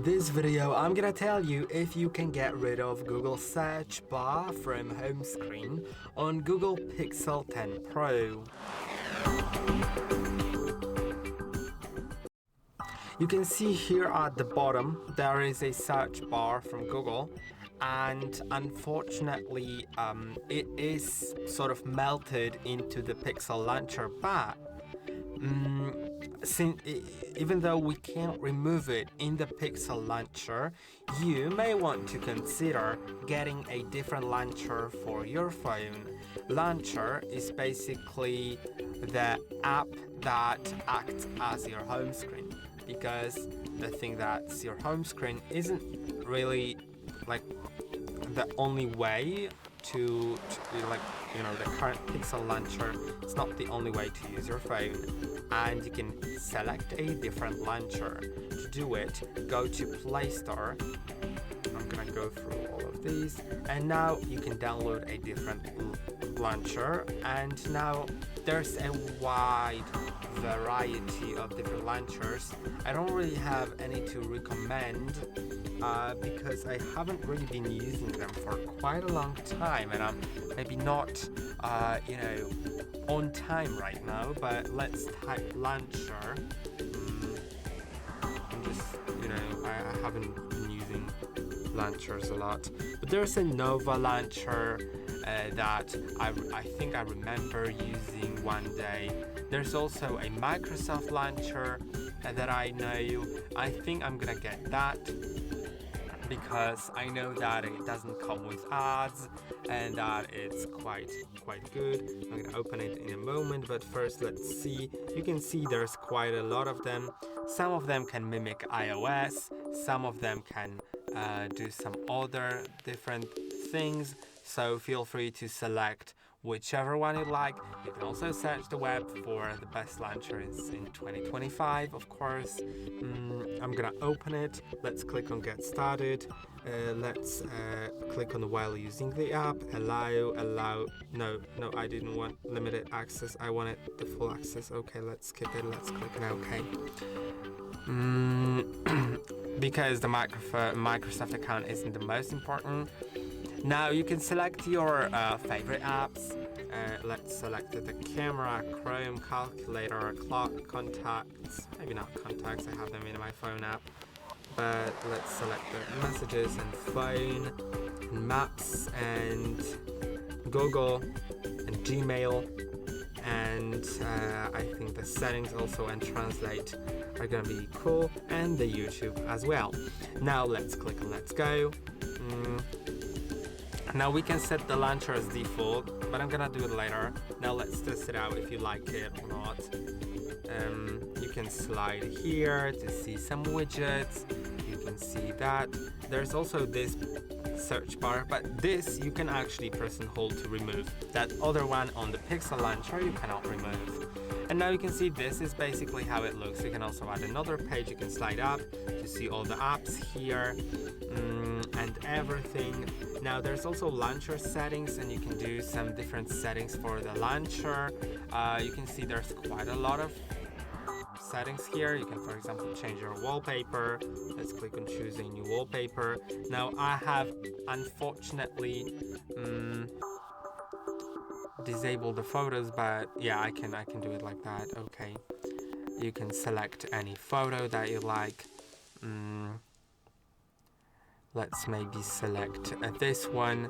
this video, I'm gonna tell you if you can get rid of Google search bar from home screen on Google Pixel 10 Pro. You can see here at the bottom there is a search bar from Google, and unfortunately it is sort of melted into the Pixel launcher, but even though we can't remove it in the Pixel launcher, you may want to consider getting a different launcher for your phone. Launcher is basically the app that acts as your home screen, because the thing that's your home screen isn't really like the only way to like, you know, the current Pixel launcher, it's not the only way to use your phone, and you can select a different launcher. To do it, go to Play Store. I'm gonna go through all of these, and now you can download a different launcher, and now there's a wide variety of different launchers. I don't really have any to recommend because I haven't really been using them for quite a long time, and I'm maybe not on time right now. But let's type launcher. I'm just, I haven't been using launchers a lot, but there's a Nova launcher that I think I remember using one day. There's also a Microsoft launcher that I know. I think I'm gonna get that because I know that it doesn't come with ads and that it's quite good. I'm gonna open it in a moment, but first let's see. You can see there's quite a lot of them. Some of them can mimic iOS, some of them can do some other different things, so feel free to select whichever one you like. You can also search the web for the best launchers in 2025, of course. I'm gonna open it. Let's click on Get Started. Let's click on While using the app. Allow. No, I didn't want limited access. I wanted the full access. Okay, let's skip it. Let's click on OK. Because the Microsoft account isn't the most important. Now you can select your favorite apps. Let's select the camera, Chrome, calculator, clock, contacts. Maybe not contacts, I have them in my phone app. But let's select the messages and phone, and maps, and Google, and Gmail, and I think the settings also and translate are gonna be cool, and the YouTube as well. Now let's click on Let's Go. Now we can set the launcher as default, but I'm gonna do it later. Now let's test it out if you like it or not. You can slide here to see some widgets. You can see that. There's also this search bar, but this you can actually press and hold to remove. That other one on the Pixel launcher you cannot remove. And now you can see this is basically how it looks. You can also add another page. You can slide up to see all the apps here and everything. Now there's also launcher settings, and you can do some different settings for the launcher. You can see there's quite a lot of settings here. You can, for example, change your wallpaper. Let's click on choose a new wallpaper. Now I have unfortunately disabled the photos, but yeah, I can do it like that. Okay, you can select any photo that you like. Let's maybe select this one.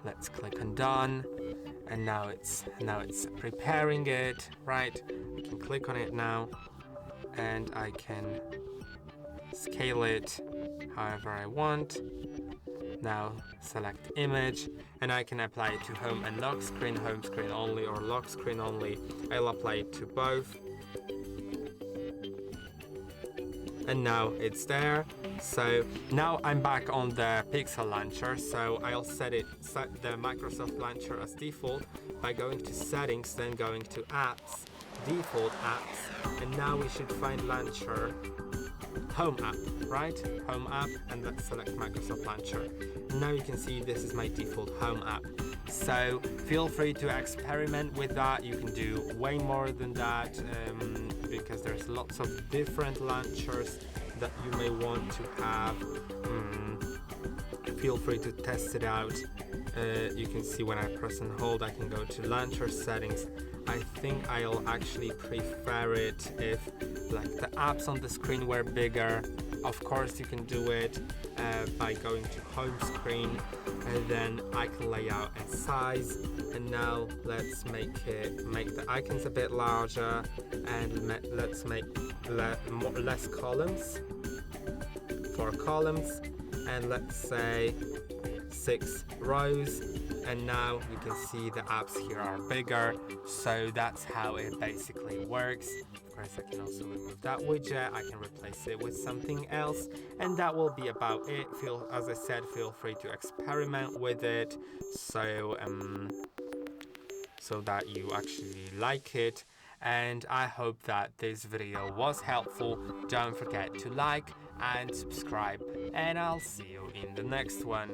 Let's click on done, and now it's preparing it, right? I can click on it now, and I can scale it however I want. Now select image, and I can apply it to home and lock screen, home screen only or lock screen only. I'll apply it to both, and now it's there. So now I'm back on the Pixel launcher, so I'll set the Microsoft launcher as default by going to settings, then going to apps, default apps, and now we should find launcher, home app, right? Home app, and let's select Microsoft launcher. And now you can see this is my default home app. So feel free to experiment with that. You can do way more than that because there's lots of different launchers that you may want to have, feel free to test it out. You can see when I press and hold, I can go to launcher settings. I think I'll actually prefer it if like the apps on the screen were bigger. Of course you can do it by going to home screen, and then icon layout and size. And now let's make the icons a bit larger, and let's make less columns, 4 columns, and let's say 6 rows. And now you can see the apps here are bigger, so that's how it basically works. Of course, I can also remove that widget. I can replace it with something else, and that will be about it. As I said, feel free to experiment with it, so that you actually like it. And I hope that this video was helpful. Don't forget to like and subscribe, and I'll see you in the next one.